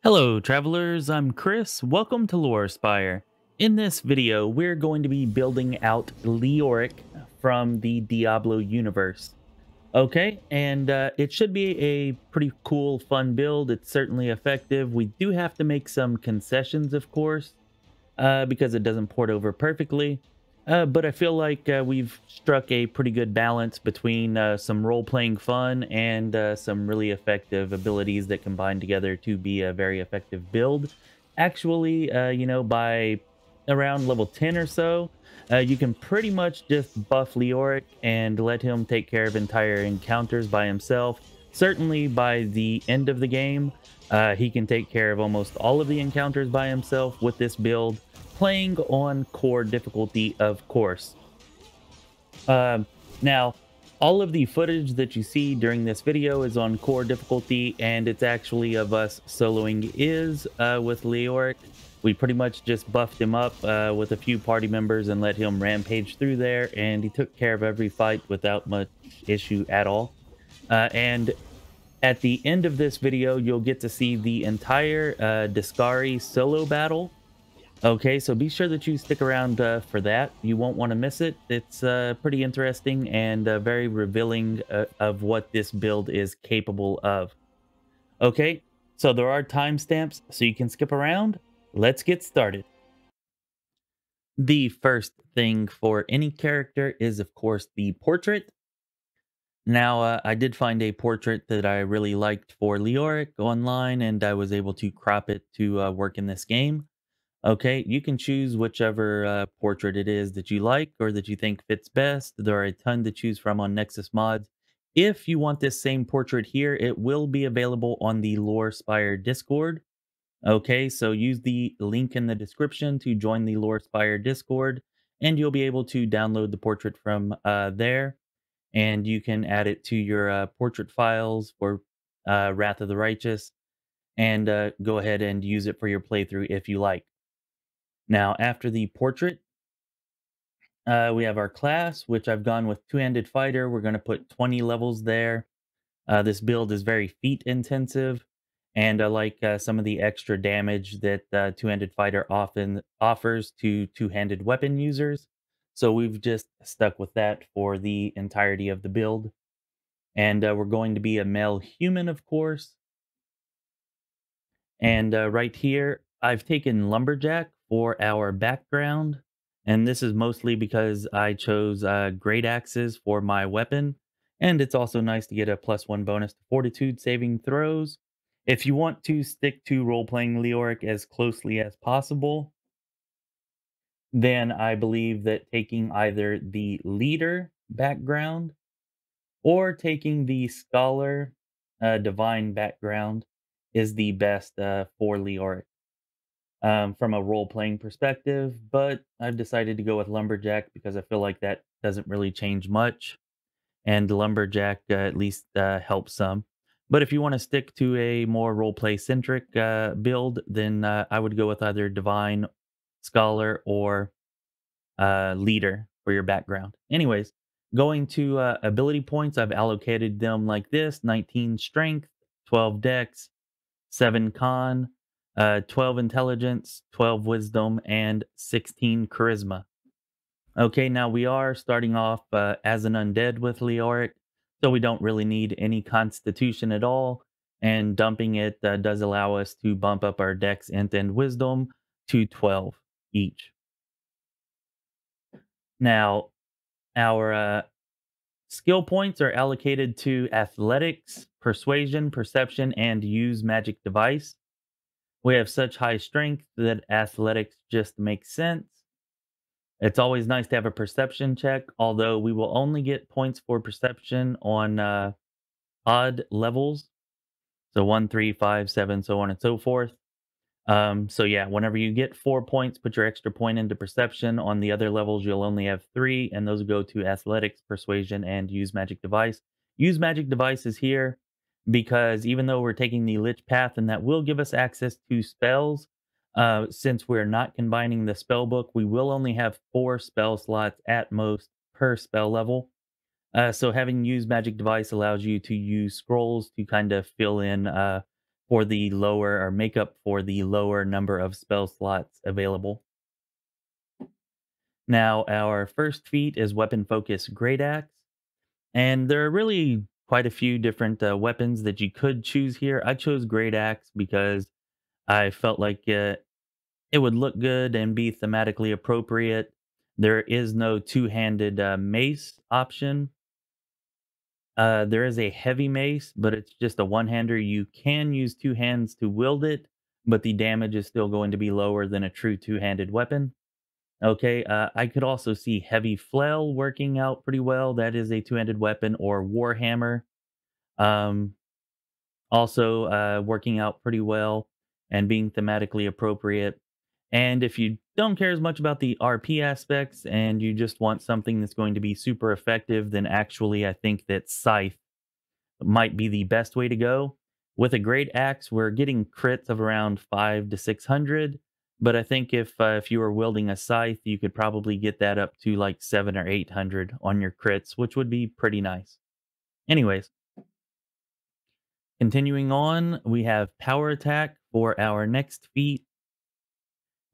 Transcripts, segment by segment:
Hello travelers, I'm Chris. Welcome to Lorespire. In this video, we're going to be building out Leoric from the Diablo universe. Okay, and it should be a pretty cool, fun build. It's certainly effective. We do have to make some concessions, of course, because it doesn't port over perfectly. But I feel like we've struck a pretty good balance between some role-playing fun and some really effective abilities that combine together to be a very effective build. Actually, by around level 10 or so, you can pretty much just buff Leoric and let him take care of entire encounters by himself. Certainly by the end of the game, he can take care of almost all of the encounters by himself with this build, playing on core difficulty, of course. Now, all of the footage that you see during this video is on core difficulty, and it's actually of us soloing with Leoric. We pretty much just buffed him up with a few party members and let him rampage through there, and he took care of every fight without much issue at all. And at the end of this video, you'll get to see the entire Deskari solo battle. Okay, so be sure that you stick around for that. You won't want to miss it. It's pretty interesting and very revealing of what this build is capable of. Okay, so there are timestamps, so you can skip around. Let's get started. The first thing for any character is, of course, the portrait. Now, I did find a portrait that I really liked for Leoric online, and I was able to crop it to work in this game. Okay, you can choose whichever portrait it is that you like or that you think fits best. There are a ton to choose from on Nexus Mods. If you want this same portrait here, it will be available on the Lorespire Discord. Okay, so use the link in the description to join the Lorespire Discord, and you'll be able to download the portrait from there, and you can add it to your portrait files for Wrath of the Righteous, and go ahead and use it for your playthrough if you like. Now, after the portrait, we have our class, which I've gone with two-handed fighter. We're going to put 20 levels there. This build is very feat intensive, and I like some of the extra damage that two-handed fighter often offers to two-handed weapon users. So we've just stuck with that for the entirety of the build. And we're going to be a male human, of course. And right here, I've taken Lumberjack for our background. And this is mostly because I chose great axes for my weapon. And it's also nice to get a +1 bonus to fortitude saving throws. If you want to stick to role-playing Leoric as closely as possible, then I believe that taking either the leader background or taking the scholar divine background is the best for Leoric from a role playing perspective, but I've decided to go with Lumberjack because I feel like that doesn't really change much, and Lumberjack at least helps some. But if you want to stick to a more role play centric build, then I would go with either Divine, Scholar, or Leader for your background. Anyways, going to ability points, I've allocated them like this: 19 Strength, 12 Dex, 7 Con, 12 Intelligence, 12 Wisdom, and 16 Charisma. Okay, now we are starting off as an undead with Leoric, so we don't really need any Constitution at all, and dumping it does allow us to bump up our Dex, Int, and Wisdom to 12 each. Now, our skill points are allocated to Athletics, Persuasion, Perception, and Use Magic Device. We have such high strength that athletics just makes sense. It's always nice to have a perception check, although we will only get points for perception on odd levels. So 1, 3, 5, 7, so on and so forth. So yeah, whenever you get 4 points, put your extra point into perception. On the other levels, you'll only have 3, and those go to athletics, persuasion, and use magic device. Use magic device is here because even though we're taking the Lich path, and that will give us access to spells, since we're not combining the spell book, we will only have 4 spell slots at most per spell level. So having use magic device allows you to use scrolls to kind of fill in for the lower or make up for the lower number of spell slots available. Now, our first feat is Weapon Focus Great Axe, and there are really quite a few different weapons that you could choose here. I chose Great Axe because I felt like it would look good and be thematically appropriate. There is no two-handed mace option. There is a heavy mace, but it's just a one-hander. You can use two hands to wield it, but the damage is still going to be lower than a true two-handed weapon. Okay, I could also see heavy flail working out pretty well. That is a two-handed weapon, or warhammer. Um, Also working out pretty well and being thematically appropriate. And if you don't care as much about the RP aspects and you just want something that's going to be super effective, then actually I think that Scythe might be the best way to go. With a great axe, we're getting crits of around 5 to 600, but I think if you were wielding a scythe, you could probably get that up to like 7 or 800 on your crits, which would be pretty nice. Anyways, continuing on, we have Power Attack for our next feat,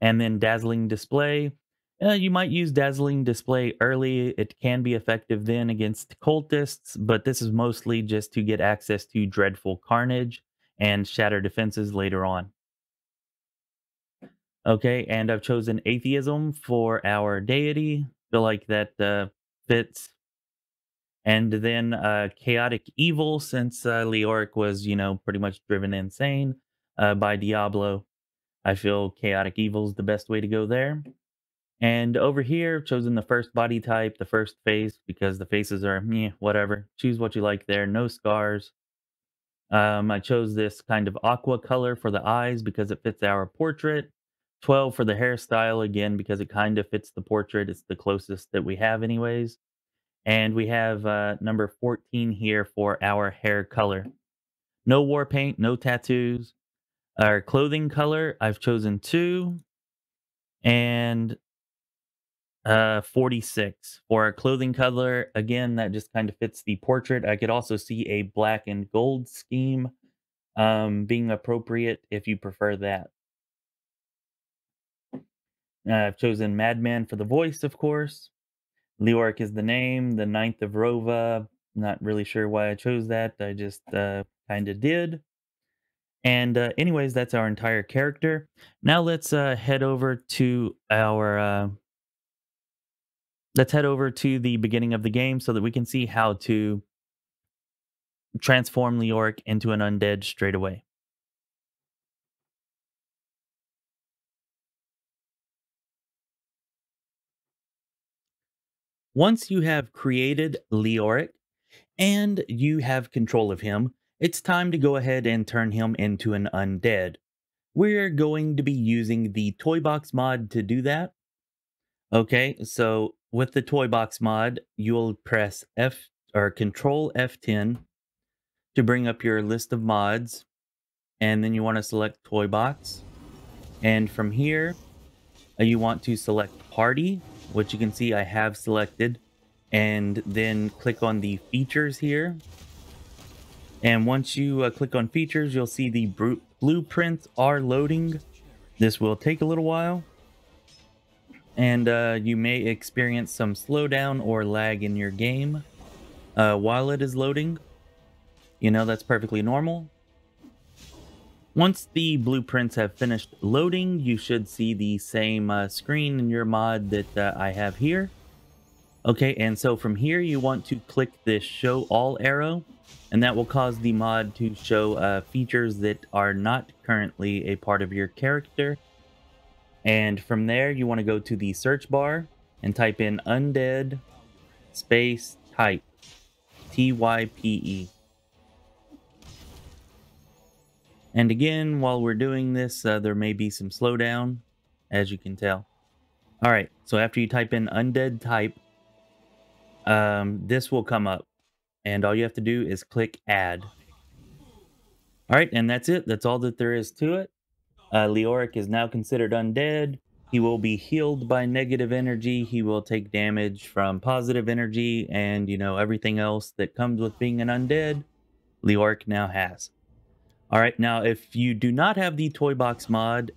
and then Dazzling Display. You might use Dazzling Display early. It can be effective then against cultists, but this is mostly just to get access to Dreadful Carnage and Shatter Defenses later on. Okay, and I've chosen Atheism for our deity. Feel like that fits. And then Chaotic Evil, since Leoric was, pretty much driven insane by Diablo. I feel Chaotic Evil is the best way to go there. And over here, I've chosen the first body type, the first face, because the faces are, meh, whatever. Choose what you like there. No scars. I chose this kind of aqua color for the eyes because it fits our portrait. 12 for the hairstyle, again, because it kind of fits the portrait. It's the closest that we have anyways. And we have number 14 here for our hair color. No war paint, no tattoos. Our clothing color, I've chosen 2. And 46 for our clothing color. Again, that just kind of fits the portrait. I could also see a black and gold scheme being appropriate if you prefer that. I've chosen Madman for the voice, of course. Leoric is the name, the Ninth of Rova. Not really sure why I chose that. I just kind of did. And anyways, that's our entire character. Now let's head over to the beginning of the game so that we can see how to transform Leoric into an undead straight away. Once you have created Leoric and you have control of him, it's time to go ahead and turn him into an undead. We're going to be using the Toy Box mod to do that. Okay, so with the Toy Box mod, you'll press F or Control F10 to bring up your list of mods, and then you want to select Toy Box. And from here, you want to select Party, which you can see I have selected, and then click on the features here. And once you click on features, you'll see the blueprints are loading. This will take a little while, and you may experience some slowdown or lag in your game while it is loading. That's perfectly normal. Once the blueprints have finished loading, you should see the same screen in your mod that I have here. Okay, and so from here you want to click this show all arrow, and that will cause the mod to show features that are not currently a part of your character. And from there you want to go to the search bar and type in undead space type, TYPE. And again, while we're doing this, there may be some slowdown, as you can tell. All right, so after you type in undead type, this will come up, and all you have to do is click add. All right, and that's it. That's all that there is to it. Leoric is now considered undead. He will be healed by negative energy. He will take damage from positive energy, and everything else that comes with being an undead, Leoric now has. All right, now if you do not have the toy box mod,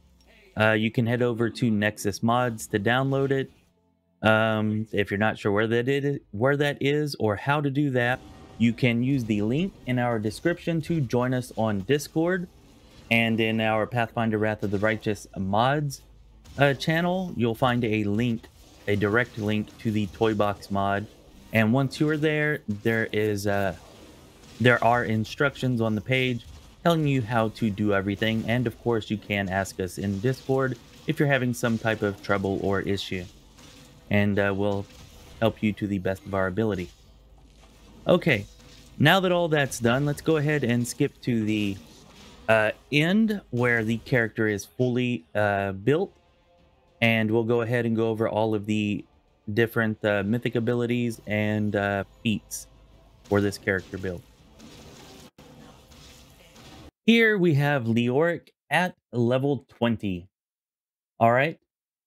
you can head over to Nexus Mods to download it. If you're not sure where that is or how to do that, you can use the link in our description to join us on Discord, and in our Pathfinder Wrath of the Righteous mods channel, you'll find a link, a direct link to the toy box mod. And once you are there, there are instructions on the page telling you how to do everything, and of course you can ask us in Discord if you're having some type of trouble or issue, and we'll help you to the best of our ability. Okay, now that all that's done, let's go ahead and skip to the end where the character is fully built, and we'll go ahead and go over all of the different mythic abilities and feats for this character build. Here we have Leoric at level 20. All right.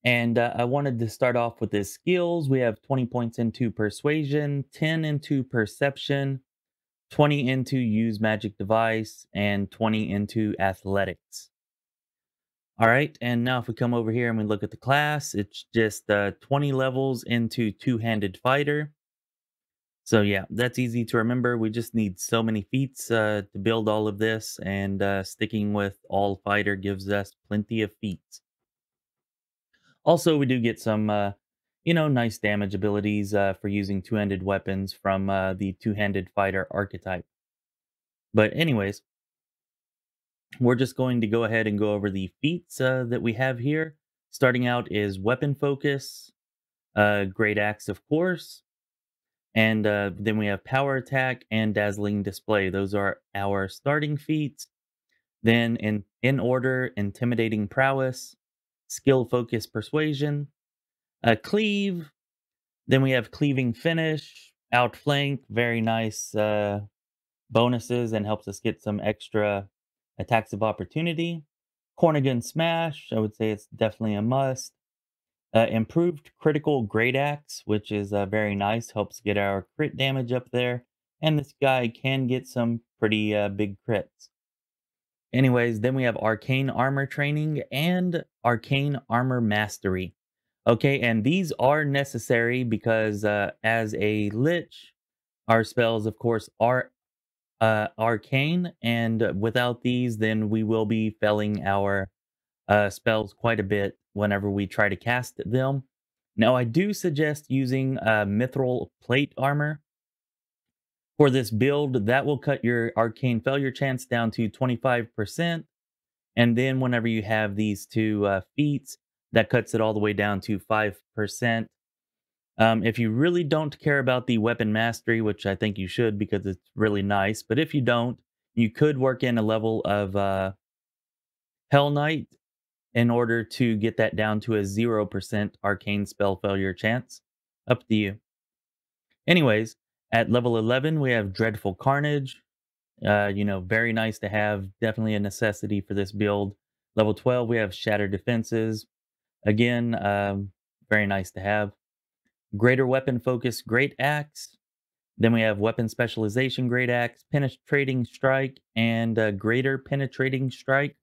And I wanted to start off with his skills. We have 20 points into Persuasion, 10 into Perception, 20 into Use Magic Device, and 20 into Athletics. All right. And now if we come over here and we look at the class, it's just 20 levels into Two-Handed Fighter. So yeah, that's easy to remember. We just need so many feats to build all of this, and sticking with all fighter gives us plenty of feats. Also, we do get some, nice damage abilities for using two-handed weapons from the two-handed fighter archetype. But anyways, we're just going to go ahead and go over the feats that we have here. Starting out is Weapon Focus, Great Axe, of course. And then we have Power Attack and Dazzling Display. Those are our starting feats. Then in order, Intimidating Prowess, Skill Focus Persuasion, Cleave. Then we have Cleaving Finish, Outflank, very nice bonuses and helps us get some extra attacks of opportunity. Cornigan Smash, I would say it's definitely a must. Improved Critical Great Axe, which is very nice, helps get our crit damage up there. And this guy can get some pretty big crits. Anyways, then we have Arcane Armor Training and Arcane Armor Mastery. Okay, and these are necessary because as a Lich, our spells, of course, are arcane, and without these, then we will be failing our spells quite a bit whenever we try to cast them. Now, I do suggest using Mithril Plate Armor for this build. That will cut your arcane failure chance down to 25%. And then whenever you have these two feats, that cuts it all the way down to 5%. If you really don't care about the weapon mastery, which I think you should because it's really nice, but if you don't, you could work in a level of Hell Knight in order to get that down to a 0% arcane spell failure chance. Up to you. Anyways, at level 11, we have Dreadful Carnage. Very nice to have. Definitely a necessity for this build. Level 12, we have Shattered Defenses. Again, very nice to have. Greater Weapon Focus Great Axe. Then we have Weapon Specialization Great Axe, Penetrating Strike, and Greater Penetrating Strike.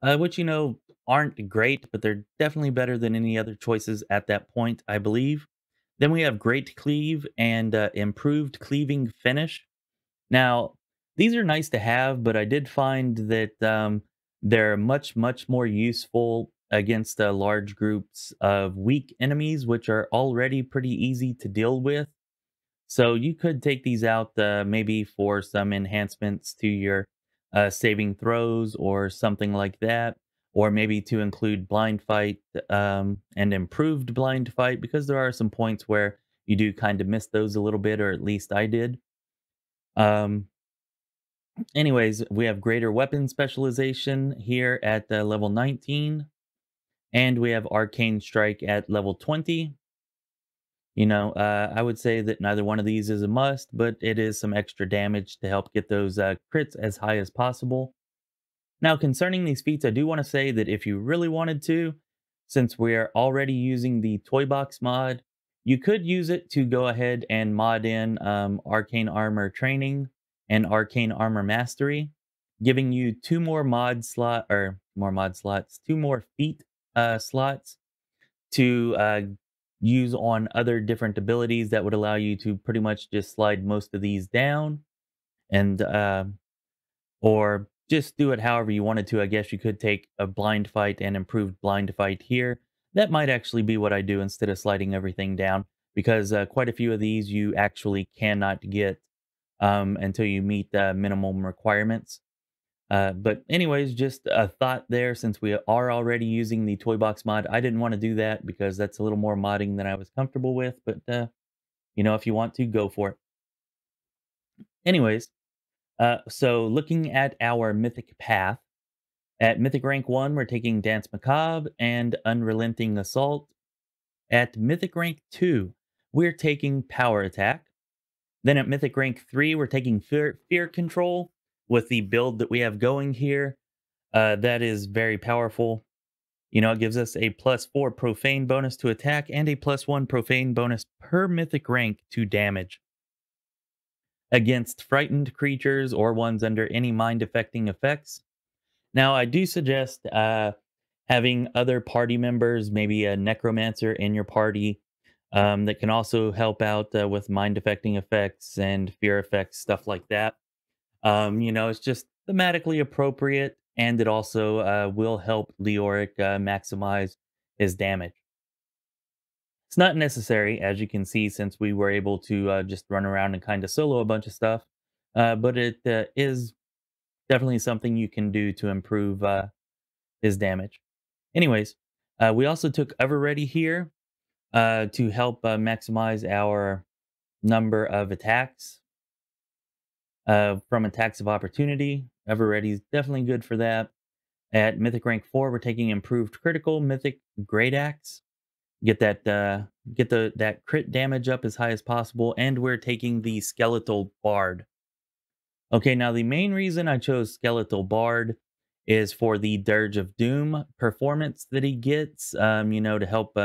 Which, aren't great, but they're definitely better than any other choices at that point, I believe. Then we have Great Cleave and Improved Cleaving Finish. Now, these are nice to have, but I did find that they're much, much more useful against large groups of weak enemies, which are already pretty easy to deal with. So you could take these out maybe for some enhancements to your saving throws or something like that, or maybe to include blind fight and improved blind fight, because there are some points where you do kind of miss those a little bit, or at least I did. Anyways, we have greater weapon specialization here at level 19, and we have arcane strike at level 20. I would say that neither one of these is a must, but it is some extra damage to help get those crits as high as possible. Now, concerning these feats, I do want to say that if you really wanted to, since we are already using the Toy Box mod, you could use it to go ahead and mod in Arcane Armor Training and Arcane Armor Mastery. giving you two more feet slots to use on other different abilities that would allow you to pretty much just slide most of these down and or just do it however you wanted to. I guess you could take a blind fight and improved blind fight here. That might actually be what I do instead of sliding everything down, because quite a few of these you actually cannot get until you meet the minimum requirements. But anyways, just a thought there, since we are already using the toy box mod. I didn't want to do that because that's a little more modding than I was comfortable with, but if you want to, go for it. Anyways, so looking at our Mythic Path, at Mythic Rank 1, we're taking Dance Macabre and Unrelenting Assault. At Mythic Rank 2, we're taking Power Attack. Then at Mythic Rank 3, we're taking Fear Control with the build that we have going here. That is very powerful. It gives us a +4 profane bonus to attack and a +1 profane bonus per mythic rank to damage against frightened creatures or ones under any mind-affecting effects. Now, I do suggest having other party members, maybe a necromancer in your party, that can also help out with mind-affecting effects and fear effects, stuff like that. It's just thematically appropriate, and it also will help Leoric maximize his damage. It's not necessary, as you can see, since we were able to just run around and kind of solo a bunch of stuff, but it is definitely something you can do to improve his damage. Anyways, we also took Everready here to help maximize our number of attacks from attacks of opportunity. Everready is definitely good for that. At Mythic Rank 4, we're taking Improved Critical Mythic Great Axe. Get that crit damage up as high as possible, and we're taking the Skeletal Bard. Okay, now the main reason I chose Skeletal Bard is for the Dirge of Doom performance that he gets. To help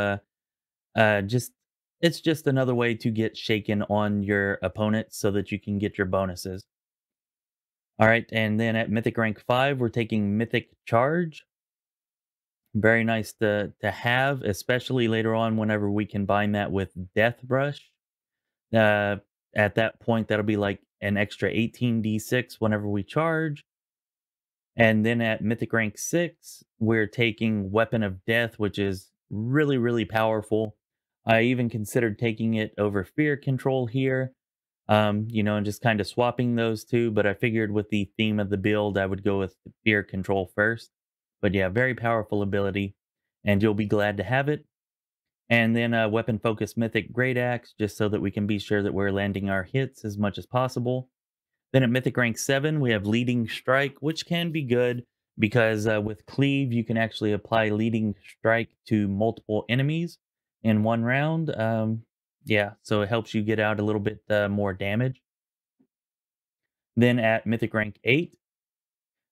just it's just another way to get shaken on your opponent so that you can get your bonuses. All right, and then at Mythic Rank 5, we're taking Mythic Charge. Very nice to have, especially later on whenever we combine that with Death Brush. Uh, at that point, that'll be like an extra 18d6 whenever we charge. And then at Mythic Rank 6, we're taking Weapon of Death, which is really, really powerful. I even considered taking it over Fear Control here, and just kind of swapping those two. But I figured with the theme of the build, I would go with Fear Control first. But yeah, very powerful ability, and you'll be glad to have it. And then a Weapon Focus Mythic Great Axe, just so that we can be sure that we're landing our hits as much as possible. Then at Mythic Rank 7, we have Leading Strike, which can be good because with Cleave, you can actually apply Leading Strike to multiple enemies in one round. Yeah, so it helps you get out a little bit more damage. Then at Mythic Rank 8,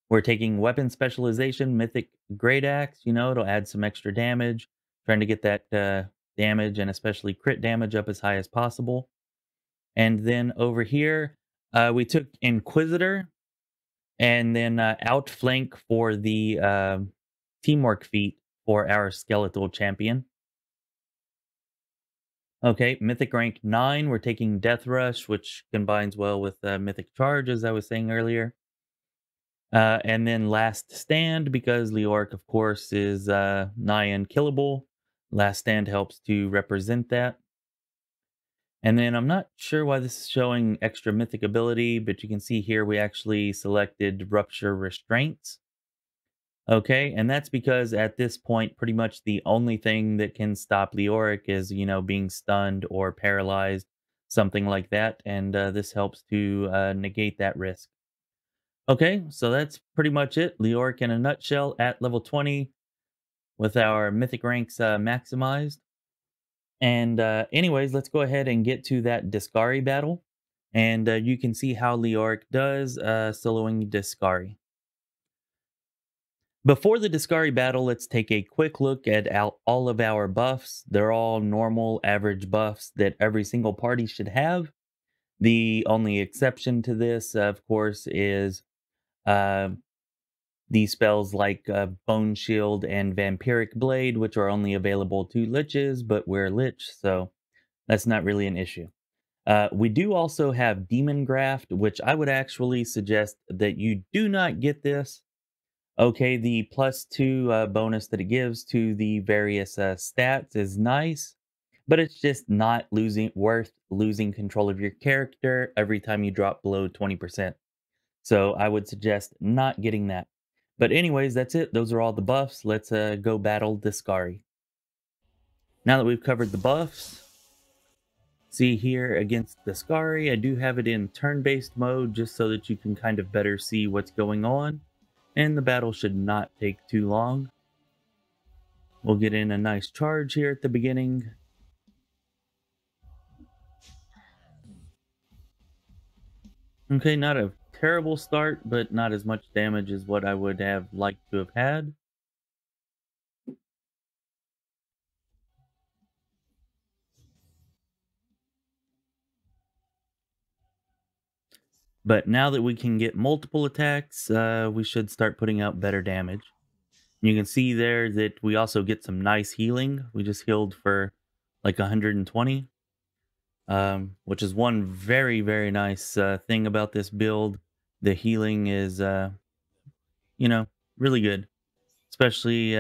we're taking Weapon Specialization, Mythic Great Axe. It'll add some extra damage, trying to get that damage and especially crit damage up as high as possible. And then over here, we took Inquisitor and then Outflank for the Teamwork feat for our Skeletal Champion. Okay, Mythic Rank 9, we're taking Death Rush, which combines well with Mythic Charge, as I was saying earlier. And then Last Stand, because Leoric, of course, is nigh unkillable. Last Stand helps to represent that. And then I'm not sure why this is showing extra mythic ability, but you can see here we actually selected Rupture Restraints. Okay, and that's because at this point, pretty much the only thing that can stop Leoric is, being stunned or paralyzed, something like that. And this helps to negate that risk. Okay, so that's pretty much it. Leoric in a nutshell at level 20 with our mythic ranks maximized. And anyways, let's go ahead and get to that Deskari battle. And you can see how Leoric does soloing Deskari. Before the Deskari battle, let's take a quick look at all of our buffs. They're all normal, average buffs that every single party should have. The only exception to this, of course, is Uh, these spells like Bone Shield and Vampiric Blade, which are only available to Liches, but we're Lich, so that's not really an issue. We do also have Demon Graft, which I would actually suggest that you do not get this. Okay, the +2 bonus that it gives to the various stats is nice, but it's just not worth losing control of your character every time you drop below 20%. So I would suggest not getting that. But anyways, that's it. Those are all the buffs. Let's go battle Deskari. Now that we've covered the buffs, see here against Deskari, I do have it in turn-based mode just so that you can kind of better see what's going on. And the battle should not take too long. We'll get in a nice charge here at the beginning. Okay, not a terrible start, but not as much damage as what I would have liked to have had. But now that we can get multiple attacks, we should start putting out better damage. You can see there that we also get some nice healing. We just healed for like 120, which is one very, very nice thing about this build. The healing is, you know, really good, especially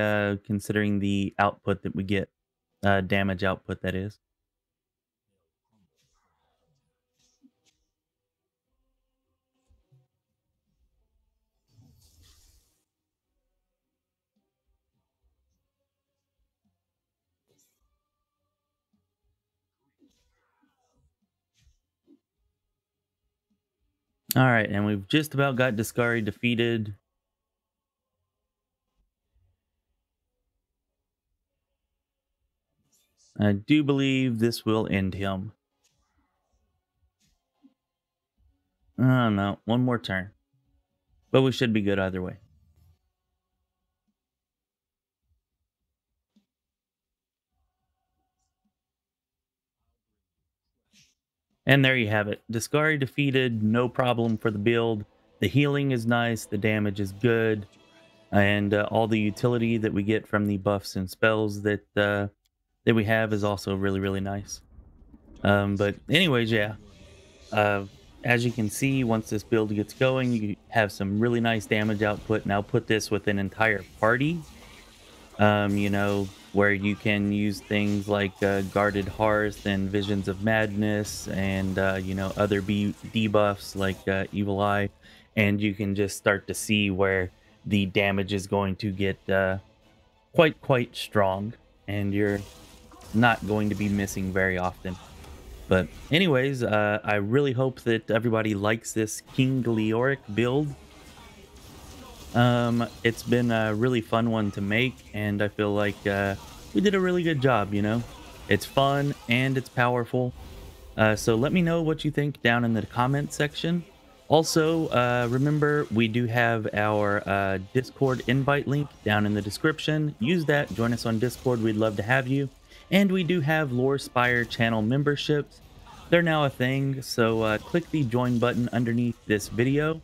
considering the output that we get, damage output that is. All right, and we've just about got Deskari defeated. I do believe this will end him. Oh no, one more turn. But we should be good either way. And there you have it. Deskari defeated, no problem for the build. The healing is nice, the damage is good, and all the utility that we get from the buffs and spells that we have is also really, really nice. But anyways, yeah. Uh, as you can see, once this build gets going, you have some really nice damage output. Now put this with an entire party, you know, where you can use things like Guarded Hearth and Visions of Madness and, you know, other debuffs like Evil Eye. And you can just start to see where the damage is going to get quite strong. And you're not going to be missing very often. But anyways, I really hope that everybody likes this King Leoric build. It's been a really fun one to make, and I feel like we did a really good job, you know? It's fun, and it's powerful. So let me know what you think down in the comment section. Also, remember, we do have our Discord invite link down in the description. Use that, join us on Discord, we'd love to have you. And we do have Lorespire channel memberships. They're now a thing, so click the join button underneath this video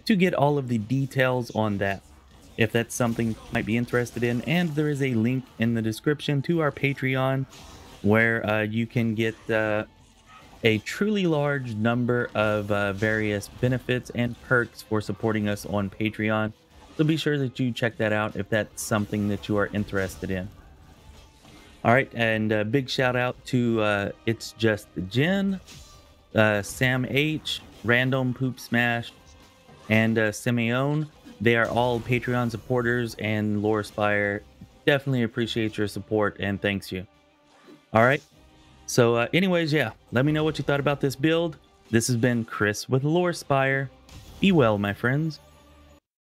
to get all of the details on that, if that's something you might be interested in. And there is a link in the description to our Patreon where you can get a truly large number of various benefits and perks for supporting us on Patreon. So be sure that you check that out if that's something that you are interested in. All right, and a big shout out to It's Just Jen, Sam H, Random poopSMASH, and Simeon. They are all Patreon supporters, and Lorespire definitely appreciate your support and thanks you. All right, so anyways, yeah, let me know what you thought about this build. This has been Chris with Lorespire. Be well, my friends.